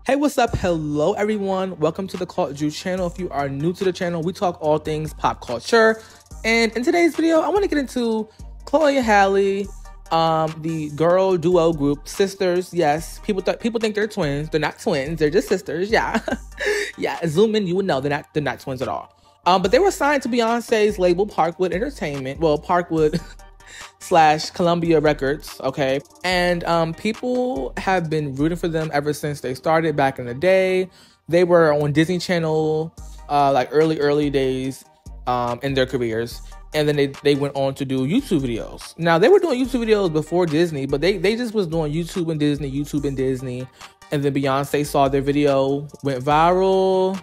Hey, what's up? Hello, everyone. Welcome to the Cult Drew channel. If you are new to the channel, we talk all things pop culture. And in today's video, I want to get into Chloe and Halle, the girl duo group, sisters. Yes, people think they're twins. They're not twins. They're just sisters. Yeah, yeah. Zoom in, you would know they're not twins at all. But they were signed to Beyonce's label, Parkwood Entertainment. Well, Parkwood / Columbia Records, okay? And people have been rooting for them ever since they started back in the day. They were on Disney Channel like early days in their careers. And then they went on to do YouTube videos. Now, they were doing YouTube videos before Disney, but they just was doing YouTube and Disney. And then Beyonce saw their video, went viral.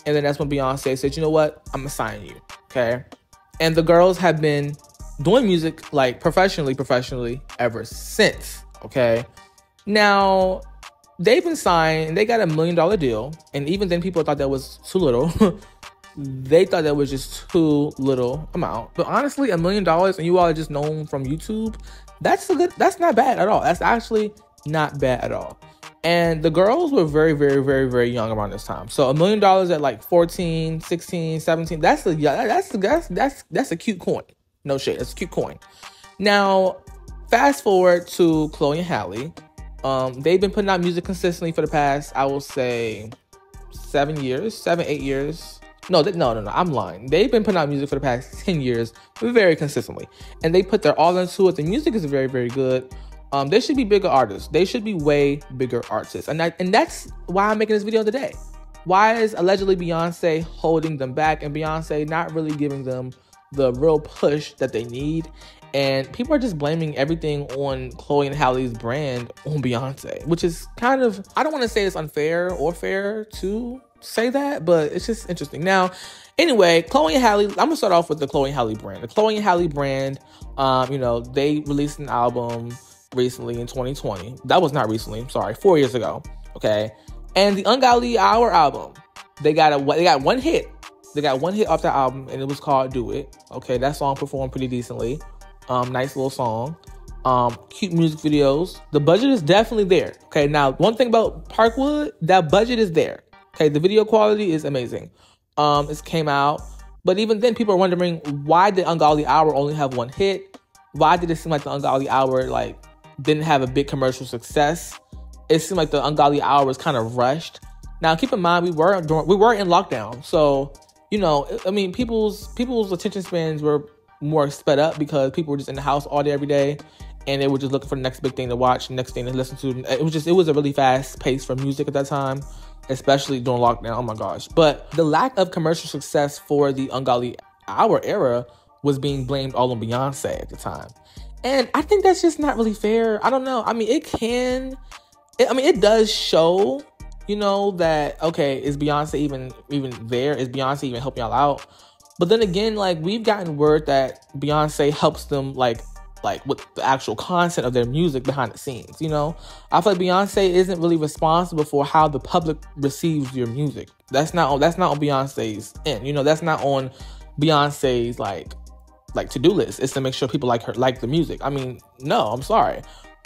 And then that's when Beyonce said, you know what? I'm gonna sign you, okay? And the girls have been doing music like professionally ever since, okay? Now, they've been signed and they got $1 million deal. And even then people thought that was too little. They thought that was just too little amount. But honestly, $1 million and you all are just known from YouTube, that's not bad at all. That's actually not bad at all. And the girls were very young around this time. So $1 million at like 14, 16, 17, that's a cute coin. No shade, it's a cute coin. Now, fast forward to Chloe and Halle. They've been putting out music consistently for the past, I will say, 8 years. No, I'm lying. They've been putting out music for the past 10 years, very consistently. And they put their all into it. The music is very good. They should be bigger artists. They should be way bigger artists. And that's why I'm making this video today. Why is allegedly Beyonce holding them back and Beyonce not really giving them the real push that they need? And people are just blaming everything on Chloe and Halle's brand on Beyonce, which is kind of, I don't want to say it's unfair or fair to say that, but it's just interesting. Now, anyway, Chloe and Halle, I'm gonna start off with the Chloe and Halle brand. The Chloe and Halle brand, they released an album recently in 2020. That was not recently, I'm sorry, 4 years ago, okay? And the Ungodly Hour album, they got one hit. They got one hit off that album, and it was called Do It. Okay, that song performed pretty decently. Nice little song. Cute music videos. The budget is definitely there. Okay, now, one thing about Parkwood, that budget is there. Okay, the video quality is amazing. It came out. But even then, people are wondering, why did Ungodly Hour only have one hit? Why did it seem like the Ungodly Hour, didn't have a big commercial success? It seemed like the Ungodly Hour was kind of rushed. Now, keep in mind, we were in lockdown. So, people's attention spans were more sped up because people were just in the house all day, every day. And they were just looking for the next big thing to watch, next thing to listen to. It was a really fast pace for music at that time, especially during lockdown. Oh my gosh. But the lack of commercial success for the Ungodly Hour era was being blamed all on Beyonce at the time. And I think that's just not really fair. I don't know. It does show, that, okay, is Beyonce even there? Is Beyonce even helping y'all out? But then again, we've gotten word that Beyonce helps them, with the actual content of their music behind the scenes, I feel like Beyonce isn't really responsible for how the public receives your music. That's not on Beyonce's end, that's not on Beyonce's, to-do list. It's to make sure people like the music. No, I'm sorry.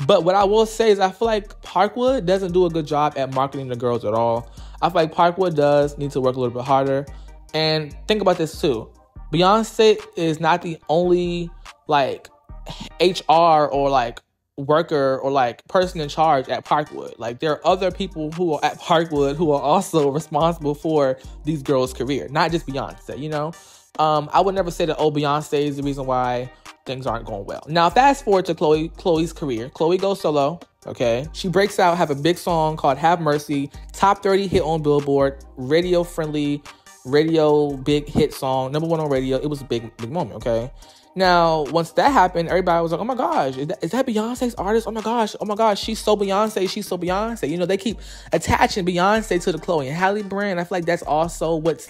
But what I will say is I feel like Parkwood doesn't do a good job at marketing the girls at all. I feel like Parkwood does need to work a little bit harder. And think about this too. Beyonce is not the only HR or worker or person in charge at Parkwood. There are other people who are at Parkwood who are also responsible for these girls' career, not just Beyonce, I would never say that, Beyonce is the reason why things aren't going well. Now, fast forward to Chloe's career. Chloe goes solo, okay? She breaks out, have a big song called Have Mercy, top 30 hit on Billboard, radio-friendly, big hit song, #1 on radio. It was a big moment, okay? Now, once that happened, everybody was like, oh my gosh, is that Beyonce's artist? Oh my gosh, she's so Beyonce. They keep attaching Beyonce to the Chloe and Halle brand. I feel like that's also what's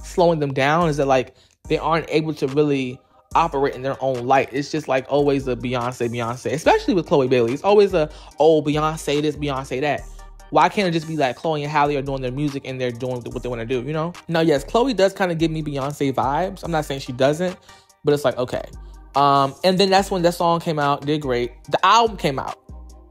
slowing them down, is that they aren't able to really operate in their own light. It's just always a Beyonce, especially with Chloe Bailey. It's always Beyonce this, Beyonce that. Why can't it just be Chloe and Halle are doing their music and they're doing what they want to do, Now, yes, Chloe does kind of give me Beyonce vibes. I'm not saying she doesn't, but it's okay. And then that's when that song came out, did great. The album came out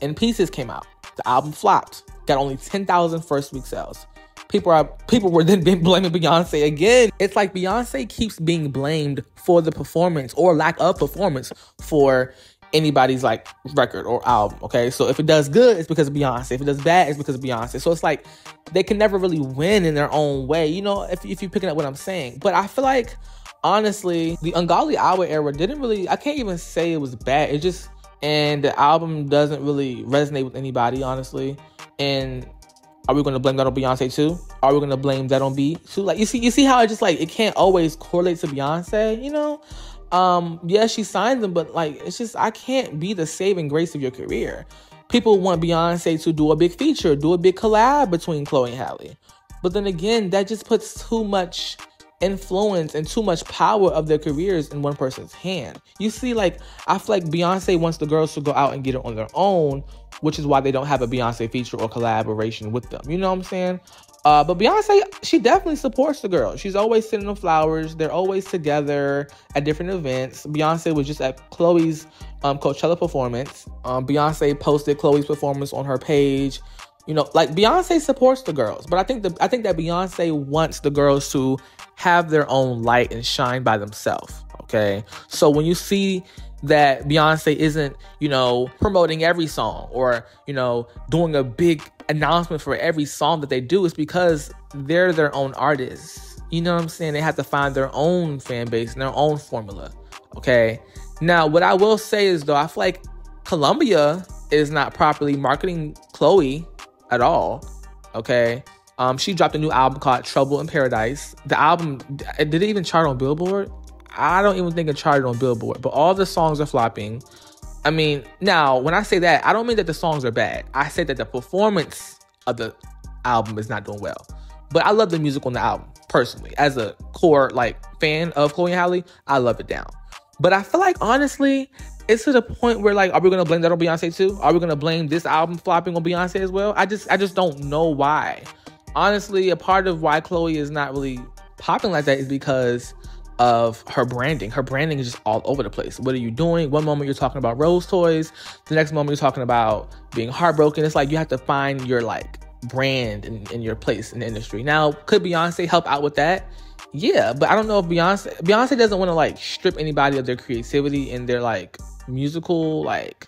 and Pieces came out. The album flopped, got only 10,000 first week sales. People were then blaming Beyonce again. It's like Beyonce keeps being blamed for the performance or lack of performance for anybody's like record or album. Okay, so if it does good, it's because of Beyonce. If it does bad, it's because of Beyonce. So it's like they can never really win in their own way, you know, if you're picking up what I'm saying. But I feel like, honestly, the Ungodly Hour era didn't really, I can't even say it was bad. It just, and the album doesn't really resonate with anybody, honestly. And are we going to blame that on Beyonce too? Are we going to blame that on B too? Like, you see how it just like, it can't always correlate to Beyonce, you know? Yeah, she signed them, but like, it's just, I can't be the saving grace of your career. People want Beyonce to do a big feature, do a big collab between Chloe and Halle. But then again, that just puts too much influence and too much power of their careers in one person's hand. You see, like, I feel like Beyonce wants the girls to go out and get it on their own, which is why they don't have a Beyonce feature or collaboration with them. You know what I'm saying? But Beyonce, she definitely supports the girls. She's always sending them flowers. They're always together at different events. Beyonce was just at Chloe's Coachella performance. Beyonce posted Chloe's performance on her page. You know, like, Beyonce supports the girls, but I think that Beyonce wants the girls to have their own light and shine by themselves. Okay, so when you see that Beyonce isn't, you know, promoting every song or, you know, doing a big announcement for every song that they do, it's because they're their own artists. You know what I'm saying? They have to find their own fan base and their own formula. Okay. Now, what I will say is, though, I feel like Columbia is not properly marketing Chloe at all. Okay. She dropped a new album called Trouble in Paradise. The album, did it even chart on Billboard? I don't even think it charted on Billboard, but all the songs are flopping. I mean, now, when I say that, I don't mean that the songs are bad. I said that the performance of the album is not doing well. But I love the music on the album, personally. As a core, like, fan of Chloe and Halle, I love it down. But I feel like, honestly, it's to the point where, like, are we going to blame that on Beyonce too? Are we going to blame this album flopping on Beyonce as well? I just don't know why. Honestly, a part of why Chloe is not really popping like that is because of her branding. Her branding is just all over the place. What are you doing? One moment you're talking about rose toys. The next moment you're talking about being heartbroken. It's like you have to find your, like, brand and your place in the industry. Now, could Beyonce help out with that? Yeah, but I don't know if Beyonce doesn't want to, like, strip anybody of their creativity and their, like, musical, like,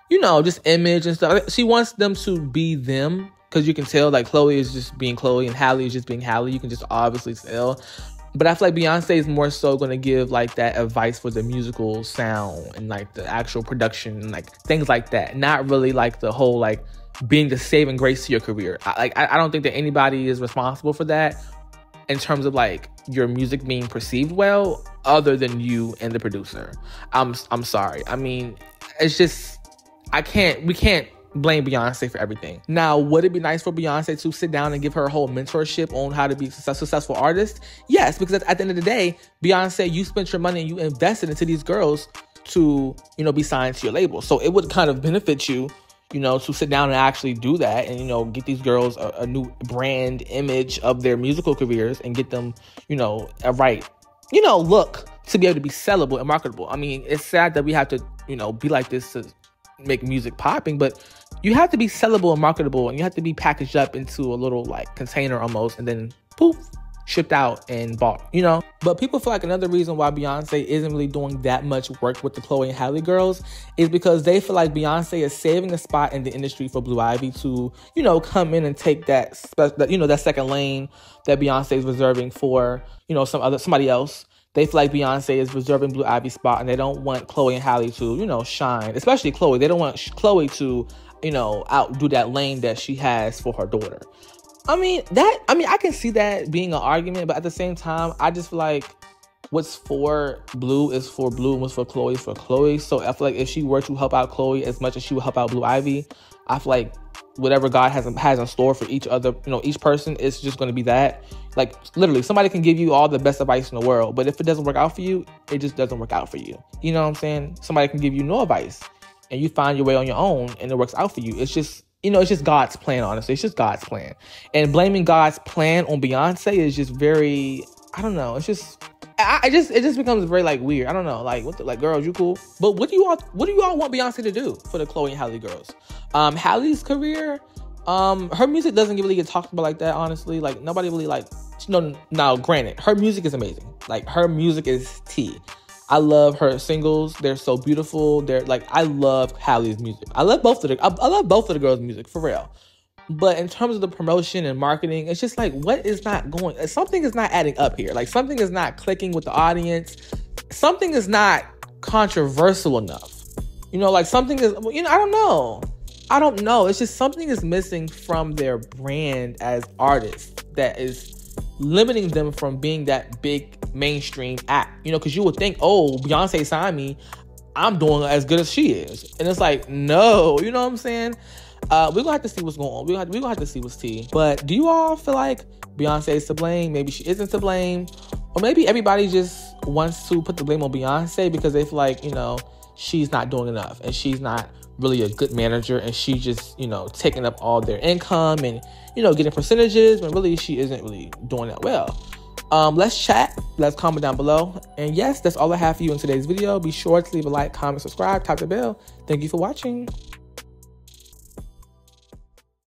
you know, just image and stuff. She wants them to be them, because you can tell, like, Chloe is just being Chloe and Halle is just being Halle. You can just obviously tell. But I feel like Beyonce is more so going to give, like, that advice for the musical sound and, like, the actual production and, like, things like that. Not really, like, the whole, like, being the saving grace to your career. I don't think that anybody is responsible for that in terms of, like, your music being perceived well, other than you and the producer. I'm sorry. I mean, it's just, we can't blame Beyonce for everything. Now, would it be nice for Beyonce to sit down and give her a whole mentorship on how to be a successful artist? Yes, because at the end of the day, Beyonce, you spent your money and you invested into these girls to, you know, be signed to your label. So it would kind of benefit you, you know, to sit down and actually do that and, you know, get these girls a new brand image of their musical careers and get them, you know, a right, you know, look to be able to be sellable and marketable. I mean, it's sad that we have to, you know, be like this to make music popping, but you have to be sellable and marketable, and you have to be packaged up into a little, like, container almost, and then poof, shipped out and bought, you know? But people feel like another reason why Beyonce isn't really doing that much work with the Chloe and Halle girls is because they feel like Beyonce is saving a spot in the industry for Blue Ivy to, you know, come in and take that second lane that Beyonce is reserving for, you know, somebody else. They feel like Beyonce is reserving Blue Ivy's spot, and they don't want Chloe and Halle to, you know, shine. Especially Chloe. They don't want Chloe to, you know, outdo that lane that she has for her daughter. I mean, I can see that being an argument, but at the same time, I just feel like what's for Blue is for Blue, and what's for Chloe is for Chloe. So I feel like if she were to help out Chloe as much as she would help out Blue Ivy, I feel like whatever God has in store for each other, you know, each person, it's just going to be that. Like, literally, somebody can give you all the best advice in the world, but if it doesn't work out for you, it just doesn't work out for you. You know what I'm saying? Somebody can give you no advice, and you find your way on your own, and it works out for you. It's just, you know, it's just God's plan, honestly. It's just God's plan. And blaming God's plan on Beyonce is just very, I don't know. It's just, it just becomes very like weird. I don't know, like what the, like girls, you cool, but what do you all want Beyonce to do for the Chloe and Halle girls? Halle's career, her music doesn't really get talked about like that, honestly. Like nobody really like, no, now granted, her music is amazing. Like her music is tea. I love her singles. They're so beautiful. They're like, I love Halle's music. I love both of the girls' music, for real. But in terms of the promotion and marketing, it's just like, what is not going, something is not adding up here. Like something is not clicking with the audience. Something is not controversial enough. You know, like something is, you know, I don't know. It's just something is missing from their brand as artists that is limiting them from being that big mainstream act. You know, because you would think, oh, Beyonce signed me, I'm doing as good as she is. And it's like, no, you know what I'm saying? We're gonna have to see what's going on. We're gonna have to see what's tea. But do you all feel like Beyonce is to blame? Maybe she isn't to blame. Or maybe everybody just wants to put the blame on Beyonce because they feel like, you know, she's not doing enough and she's not really a good manager and she's just, you know, taking up all their income and, you know, getting percentages when really she isn't really doing that well. Let's chat. Let's comment down below. And yes, that's all I have for you in today's video. Be sure to leave a like, comment, subscribe, tap the bell. Thank you for watching.